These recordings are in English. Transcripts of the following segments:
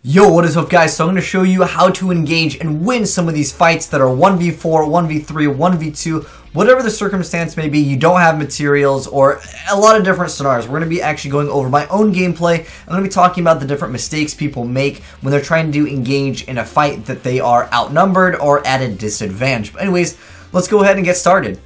Yo, what is up guys? So I'm going to show you how to engage and win some of these fights that are 1v4, 1v3, 1v2, whatever the circumstance may be. You don't have materials or a lot of different scenarios. We're going to be actually going over my own gameplay. I'm going to be talking about the different mistakes people make when they're trying to engage in a fight that they are outnumbered or at a disadvantage. But anyways, let's go ahead and get started.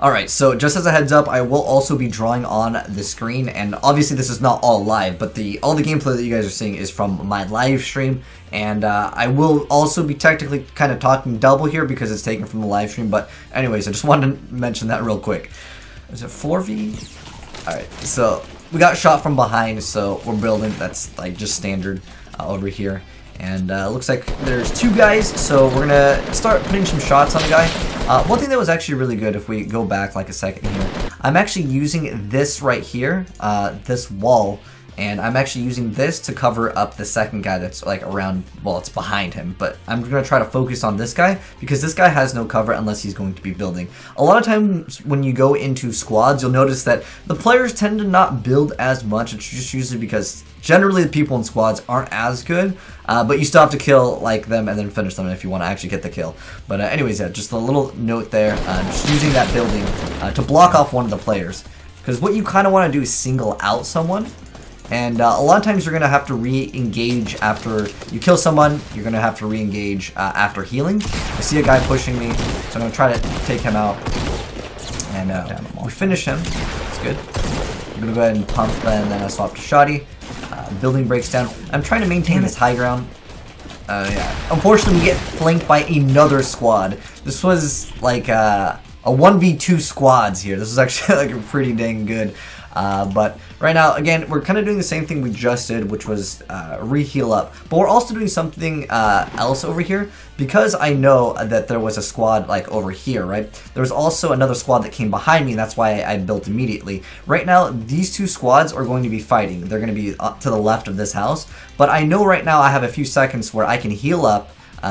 Alright, so just as a heads up, I will also be drawing on the screen, and obviously this is not all live, but all the gameplay that you guys are seeing is from my live stream, and I will also be technically kind of talking double here because it's taken from the live stream, but anyways, I just wanted to mention that real quick. Is it 4v? Alright, so we got shot from behind, so we're building. That's like just standard over here. And looks like there's two guys, so we're gonna start putting some shots on the guy. One thing that was actually really good, if we go back like a second here, I'm actually using this right here, this wall, and I'm actually using this to cover up the second guy that's like around, well, it's behind him, but I'm gonna try to focus on this guy because this guy has no cover unless he's going to be building. A lot of times when you go into squads, you'll notice that the players tend to not build as much. It's just usually because generally the people in squads aren't as good, but you still have to kill like them and then finish them if you want to actually get the kill. But anyways, yeah, just a little note there, just using that building to block off one of the players. Because what you kind of want to do is single out someone. And a lot of times you're going to have to re-engage after you kill someone. You're going to have to re-engage after healing. I see a guy pushing me, so I'm going to try to take him out. And we finish him. That's good. I'm going to go ahead and pump, and then I swap to Shoddy. Building breaks down. I'm trying to maintain this high ground. Yeah. Unfortunately, we get flanked by another squad. This was like a 1v2 squads here. This is actually like pretty dang good. But right now, again, we're kind of doing the same thing we just did, which was re-heal up. But we're also doing something else over here, because I know that there was a squad like over here, right? There was also another squad that came behind me, and that's why I built immediately. Right now, these two squads are going to be fighting. They're going to be to the left of this house. But I know right now I have a few seconds where I can heal up,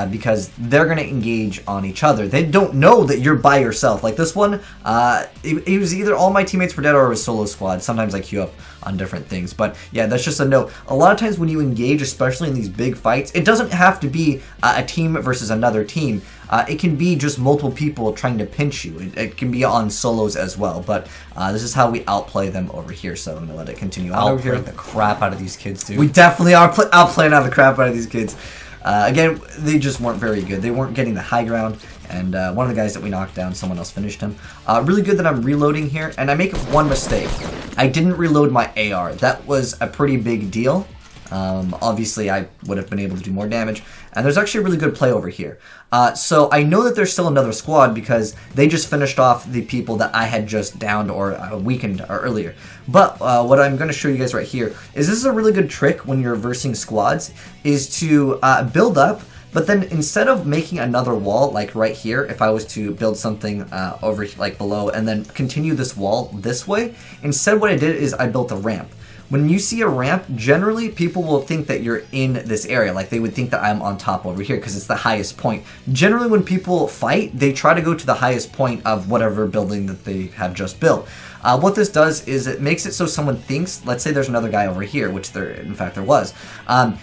because they're going to engage on each other. They don't know that you're by yourself. Like this one, it was either all my teammates were dead or it was solo squad. Sometimes I queue up on different things. But yeah, that's just a note. A lot of times when you engage, especially in these big fights, it doesn't have to be a team versus another team. It can be just multiple people trying to pinch you. It can be on solos as well. But this is how we outplay them over here. So I'm going to let it continue. Outplaying the crap out of these kids, dude. We definitely are outplaying out the crap out of these kids. Again, they just weren't very good. They weren't getting the high ground, and one of the guys that we knocked down, someone else finished him. Really good that I'm reloading here, and I make one mistake. I didn't reload my AR. That was a pretty big deal. Obviously, I would have been able to do more damage, and there's actually a really good play over here. So I know that there's still another squad because they just finished off the people that I had just downed or weakened earlier. But what I'm going to show you guys right here is this is a really good trick when you're versing squads, is to build up, but then instead of making another wall like right here, if I was to build something over like below and then continue this wall this way, instead what I did is I built a ramp. When you see a ramp, generally people will think that you're in this area. Like they would think that I'm on top over here because it's the highest point. Generally when people fight, they try to go to the highest point of whatever building that they have just built. What this does is it makes it so someone thinks, let's say there's another guy over here, which in fact there was.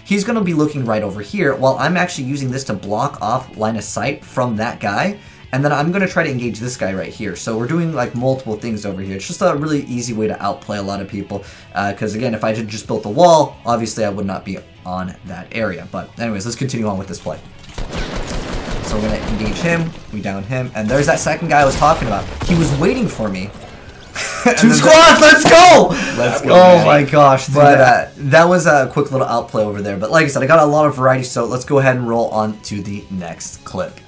He's going to be looking right over here while I'm actually using this to block off line of sight from that guy. And then I'm going to try to engage this guy right here. So we're doing like multiple things over here. It's just a really easy way to outplay a lot of people. Because again, if I had just built a wall, obviously I would not be on that area. But anyways, let's continue on with this play. So we're going to engage him. We down him. And there's that second guy I was talking about. He was waiting for me. Two squads, let's go! Let's go. Oh my gosh. But that was a quick little outplay over there. But like I said, I got a lot of variety. So let's go ahead and roll on to the next clip.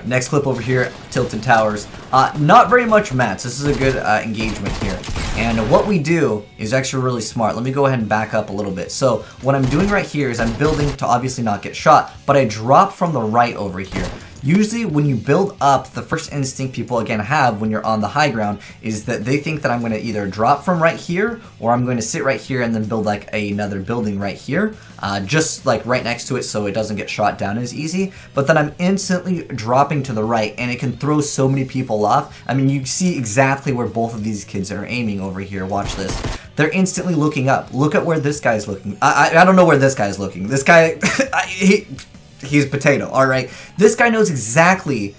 Next clip over here, Tilted Towers. Not very much mats. This is a good engagement here. And what we do is actually really smart. Let me go ahead and back up a little bit. So what I'm doing right here is I'm building to obviously not get shot, but I drop from the right over here. Usually when you build up, the first instinct people again have when you're on the high ground is that they think that I'm going to either drop from right here or I'm going to sit right here and then build like another building right here, just like right next to it so it doesn't get shot down as easy. But then I'm instantly dropping to the right and it can throw so many people off. I mean, you see exactly where both of these kids are aiming over here. Watch this. they're instantly looking up. Look at where this guy's looking. I don't know where this guy's looking. This guy, he's potato, alright? This guy knows exactly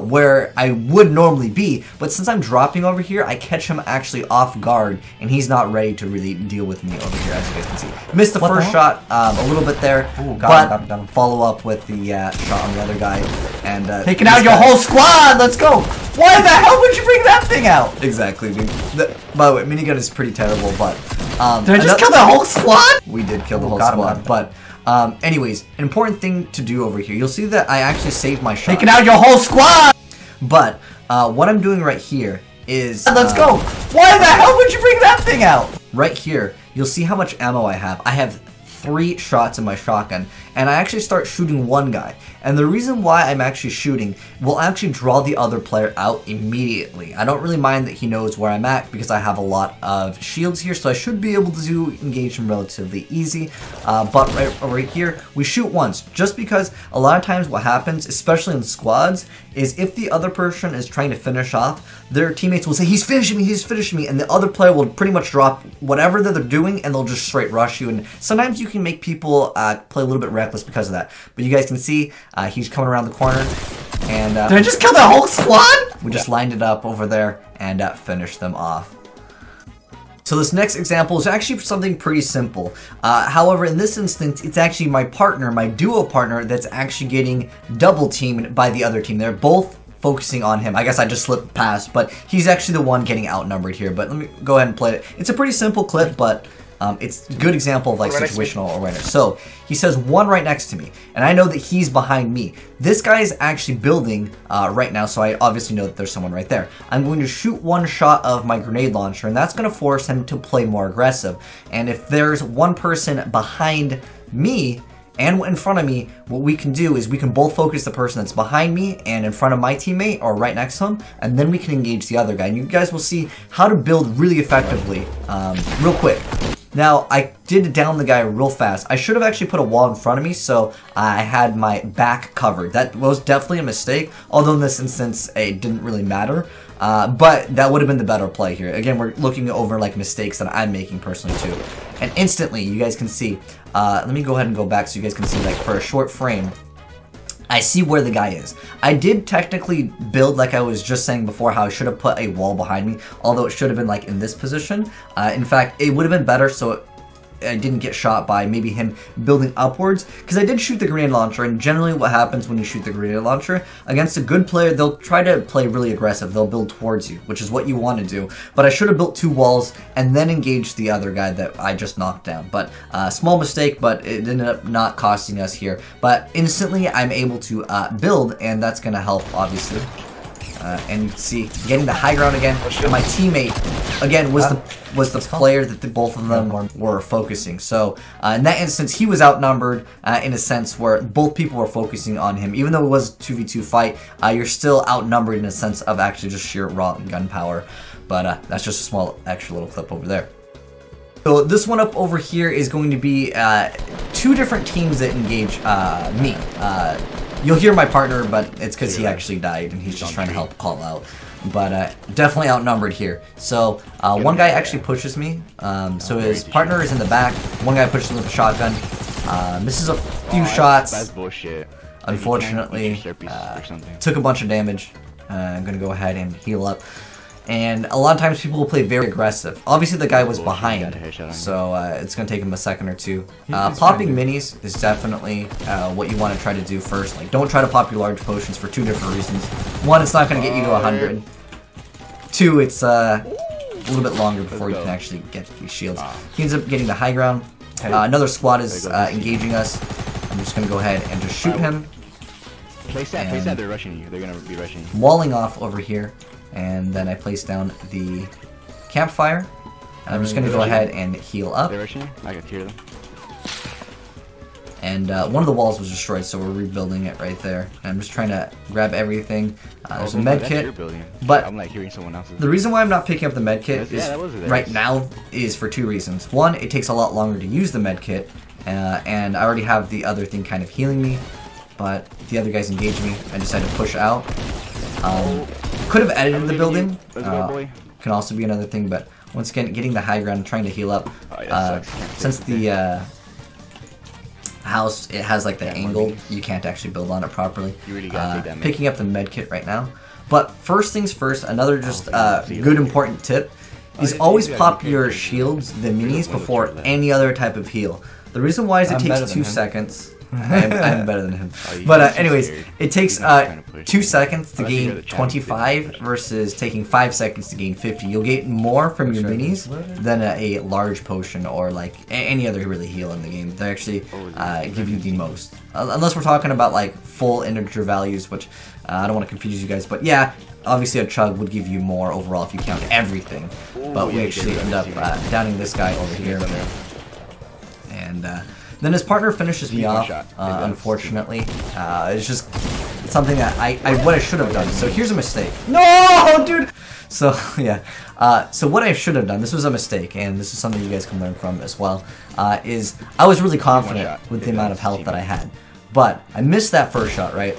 where I would normally be, but since I'm dropping over here, I catch him actually off guard, and he's not ready to really deal with me over here, as you guys can see. Missed the first shot a little bit there, but follow up with the shot on the other guy, and taking out your whole squad. Let's go. Why the hell would you bring that thing out? Exactly, dude. By the way, minigun is pretty terrible, but did I just kill the whole squad? We did kill the whole squad, but anyways, an important thing to do over here. You'll see that I actually saved my shot. Taking out your whole squad! But what I'm doing right here is... Let's go! Why the hell would you bring that thing out? Right here, you'll see how much ammo I have. I have 3 shots in my shotgun, and I actually start shooting one guy. And the reason why I'm actually shooting will actually draw the other player out immediately. I don't really mind that he knows where I'm at because I have a lot of shields here, so I should be able to engage him relatively easy. But right here, we shoot once, just because a lot of times what happens, especially in squads, is if the other person is trying to finish off, their teammates will say, he's finishing me, and the other player will pretty much drop whatever that they're doing, and they'll just straight rush you. And sometimes you can make people play a little bit reckless because of that. But you guys can see, he's coming around the corner, and did I just kill the whole squad? We just lined it up over there and finished them off. So this next example is actually something pretty simple. However, in this instance, it's actually my partner, my duo partner, that's actually getting double teamed by the other team. They're both focusing on him. I guess I just slipped past, but he's actually the one getting outnumbered here. But let me go ahead and play it. It's a pretty simple clip, but it's a good example of like situational awareness. So he says one right next to me, and I know that he's behind me. This guy is actually building right now, so I obviously know that there's someone right there. I'm going to shoot one shot of my grenade launcher, and that's going to force him to play more aggressive. And if there's one person behind me and in front of me, what we can do is we can both focus the person that's behind me and in front of my teammate or right next to him, and then we can engage the other guy. And you guys will see how to build really effectively real quick. Now, I did down the guy real fast. I should have actually put a wall in front of me so I had my back covered. That was definitely a mistake, although in this instance it didn't really matter. But that would have been the better play here. Again, we're looking over like mistakes that I'm making personally too. And instantly, you guys can see, let me go ahead and go back so you guys can see, like, for a short frame, I see where the guy is. I did technically build, like I was just saying before, how I should have put a wall behind me, although it should have been like in this position. In fact, it would have been better so I didn't get shot by maybe him building upwards, because I did shoot the grenade launcher, and generally what happens when you shoot the grenade launcher against a good player, they'll try to play really aggressive. They'll build towards you, which is what you want to do. But I should have built 2 walls and then engaged the other guy that I just knocked down. But small mistake, but it ended up not costing us here. But instantly I'm able to build, and that's going to help obviously. And you can see getting the high ground again. And my teammate again was the player that both of them were focusing. So in that instance, he was outnumbered in a sense where both people were focusing on him. Even though it was a 2v2 fight, you're still outnumbered in a sense of actually just sheer raw gun power. But that's just a small extra little clip over there. So this one up over here is going to be 2 different teams that engage me. You'll hear my partner, but it's because he actually died and he's just trying to help call out. But definitely outnumbered here. So one guy actually pushes me. So his partner is in the back. One guy pushes him with a shotgun. Misses a few shots. That's bullshit. Unfortunately, took a bunch of damage. I'm going to go ahead and heal up. And a lot of times people will play very aggressive. Obviously the guy was behind, so it's going to take him a second or two. Popping minis is definitely what you want to try to do first. Like, don't try to pop your large potions for 2 different reasons. 1, it's not going to get you to 100. 2, it's a little bit longer before you can actually get these shields. He ends up getting the high ground. Another squad is engaging us. I'm just going to go ahead and just shoot him. Place that, they're rushing you. They're going to be rushing you. Walling off over here. And then I place down the campfire. And I'm just going to go ahead and heal up. They're rushing? I can hear them. And one of the walls was destroyed, so we're rebuilding it right there. And I'm just trying to grab everything. There's a med kit. But I'm like hearing someone else's. The reason why I'm not picking up the med kit right now is for 2 reasons. 1, it takes a lot longer to use the med kit. And I already have the other thing kind of healing me. But the other guys engaged me. I decided to push out. Could have edited the building, can also be another thing, but once again, getting the high ground and trying to heal up. Oh, yeah, Since the house, it has like the angle, you can't actually build on it properly. You really gotta take damage. Picking up the med kit right now. But first things first, another just good important tip is always pop your shields, the minis, before any other type of heal. The reason why is it takes 2 seconds. I'm better than him. But anyways, it takes 2 seconds to gain 25 versus taking 5 seconds to gain 50. You'll get more from your minis than a large potion or like any other really heal in the game. They actually give you the most. Unless we're talking about like full integer values, which I don't want to confuse you guys. But yeah, obviously a chug would give you more overall if you count everything. But we actually end up downing this guy over here. And then his partner finishes me off, unfortunately. It's just something that what I should have done. So here's a mistake. No, dude! So, yeah. So what I should have done, this was a mistake, and this is something you guys can learn from as well, is I was really confident with the amount of health that I had. But I missed that first shot, right?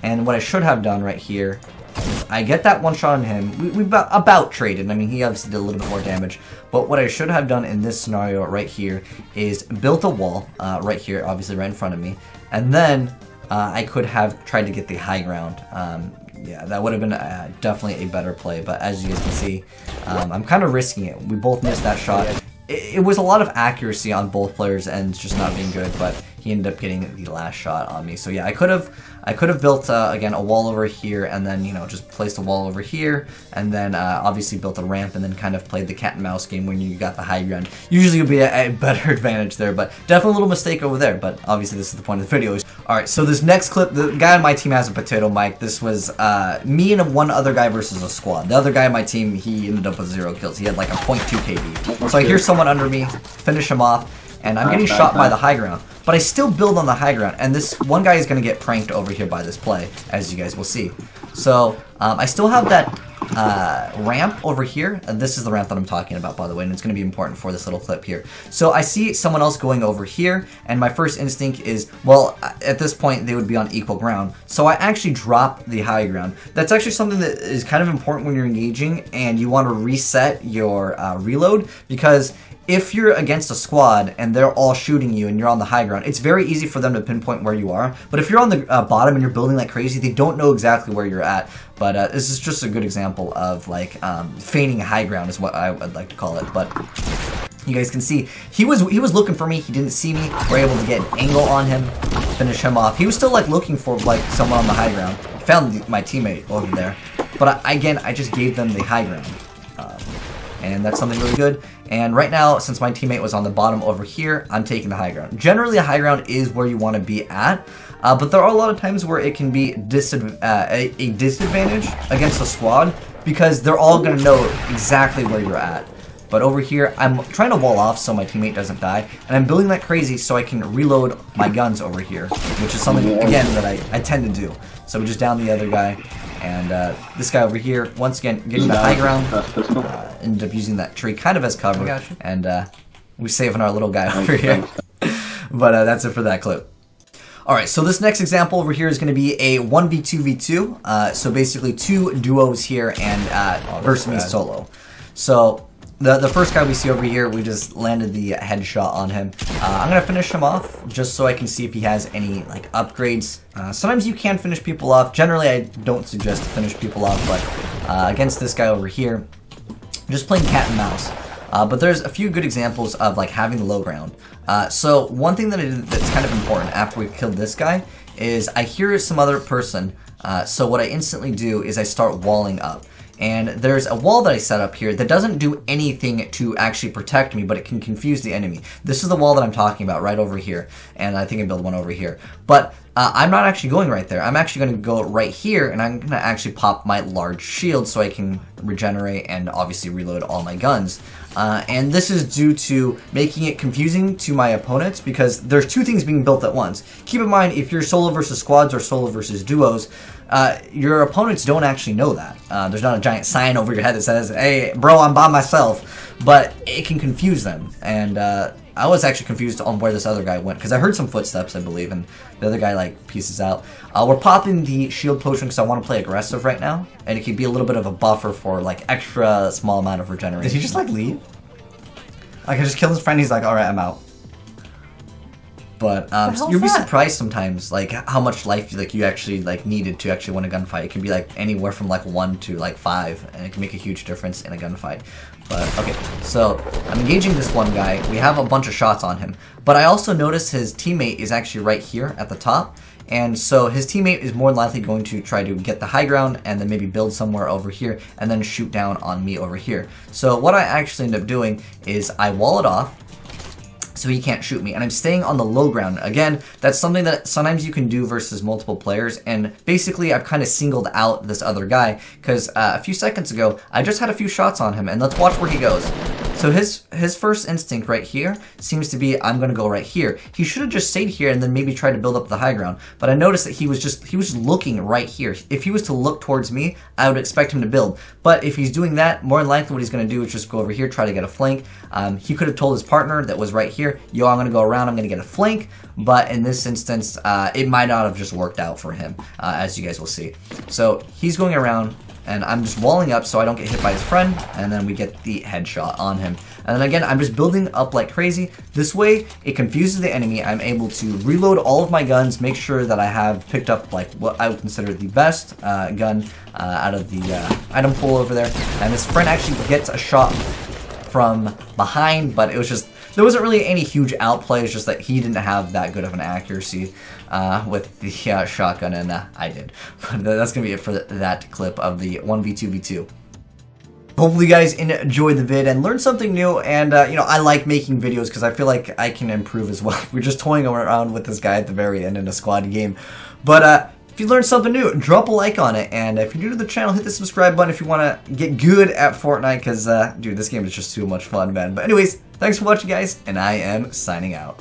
And what I should have done right here, I get that one shot on him. We about traded. I mean, he obviously did a little bit more damage. But what I should have done in this scenario right here is built a wall right here, obviously right in front of me. And then I could have tried to get the high ground. Yeah, that would have been definitely a better play. But as you guys can see, I'm kind of risking it. We both missed that shot. It was a lot of accuracy on both players' ends, just not being good. But he ended up getting the last shot on me. So yeah, I could have built again a wall over here, and then just placed a wall over here, and then obviously built a ramp, and then kind of played the cat and mouse game when you got the high ground. Usually it would be a better advantage there, but definitely a little mistake over there. But obviously this is the point of the video. All right, so this next clip, the guy on my team has a potato mic. This was me and one other guy versus a squad. The other guy on my team, he ended up with 0 kills. He had like a 0.2 KD. So I hear someone under me, finish him off, and I'm getting shot by the high ground. But I still build on the high ground, and this one guy is going to get pranked over here by this play, as you guys will see. So I still have that ramp over here, and this is the ramp that I'm talking about, by the way, and it's going to be important for this little clip here. So I see someone else going over here, and my first instinct is, well, at this point they would be on equal ground. So I actually drop the high ground. That's actually something that is kind of important when you're engaging, and you want to reset your reload, because if you're against a squad and they're all shooting you and you're on the high ground, it's very easy for them to pinpoint where you are. But if you're on the bottom and you're building like crazy, they don't know exactly where you're at. But this is just a good example of like feigning high ground is what I would like to call it. But you guys can see he was looking for me. He didn't see me. We're able to get an angle on him, finish him off. He was still like looking for like someone on the high ground. He found my teammate over there. But again, I just gave them the high ground. And that's something really good. And right now, since my teammate was on the bottom over here, I'm taking the high ground. Generally, the high ground is where you want to be at, but there are a lot of times where it can be a disadvantage against a squad because they're all going to know exactly where you're at. But over here, I'm trying to wall off so my teammate doesn't die, and I'm building that crazy so I can reload my guns over here, which is something, again, that I tend to do. So we just down the other guy. And this guy over here, once again, getting the high ground, ended up using that tree kind of as cover, and we're saving our little guy over here. But that's it for that clip. Alright, so this next example over here is going to be a 1v2v2, so basically 2 duos here and versus me solo. So the first guy we see over here, we just landed the headshot on him. I'm going to finish him off just so I can see if he has any like upgrades. Sometimes you can finish people off. Generally, I don't suggest to finish people off, but against this guy over here, just playing cat and mouse. But there's a few good examples of like having the low ground. So one thing that's kind of important after we've killed this guy is I hear some other person. So what I instantly do is I start walling up. And there's a wall that I set up here that doesn't do anything to actually protect me, but it can confuse the enemy. This is the wall that I'm talking about right over here, and I think I built one over here. But I'm not actually going right there. I'm actually going to go right here, and I'm going to actually pop my large shield so I can regenerate and obviously reload all my guns. And this is due to making it confusing to my opponents because there's 2 things being built at once. Keep in mind, if you're solo versus squads or solo versus duos, your opponents don't actually know that. There's not a giant sign over your head that says, hey, bro, I'm by myself. But it can confuse them. And I was actually confused on where this other guy went, because I heard some footsteps, I believe, and the other guy, like, pieces out. We're popping the shield potion because I want to play aggressive right now, and it can be a little bit of a buffer for, like, extra small amount of regeneration. Did he just, like, leave? Like, I just killed his friend, he's like, alright, I'm out. But you'll be surprised sometimes, like, how much life you actually, like, needed to actually win a gunfight. It can be, like, anywhere from, like, 1 to, like, 5, and it can make a huge difference in a gunfight. But, okay, so I'm engaging this one guy. We have a bunch of shots on him. But I also notice his teammate is actually right here at the top. And so his teammate is more than likely going to try to get the high ground and then maybe build somewhere over here and then shoot down on me over here. So what I actually end up doing is I wall it off so he can't shoot me, and I'm staying on the low ground. Again, that's something that sometimes you can do versus multiple players, and basically I've kind of singled out this other guy because a few seconds ago I just had a few shots on him, and let's watch where he goes. So his first instinct right here seems to be, I'm gonna go right here. He should have just stayed here and then maybe tried to build up the high ground, but I noticed that he was just looking right here. If he was to look towards me, I would expect him to build, but if he's doing that, more than likely what he's gonna do is just go over here, try to get a flank. He could have told his partner that was right here, yo, I'm gonna go around, I'm gonna get a flank, but in this instance, it might not have just worked out for him, as you guys will see. So he's going around, and I'm just walling up so I don't get hit by his friend, and then we get the headshot on him. And then again, I'm just building up like crazy. This way, it confuses the enemy. I'm able to reload all of my guns, make sure that I have picked up like what I would consider the best gun out of the item pool over there. And his friend actually gets a shot from behind, but it was just, there wasn't really any huge outplay. It's just that he didn't have that good of an accuracy with the shotgun, and I did. But that's going to be it for that clip of the 1v2v2. Hopefully you guys enjoyed the vid and learned something new, and you know, I like making videos because I feel like I can improve as well. We're just toying around with this guy at the very end in a squad game. But if you learned something new, drop a like on it, and if you're new to the channel, hit the subscribe button if you want to get good at Fortnite, because dude, this game is just too much fun, man. But anyways, thanks for watching, guys, and I am signing out.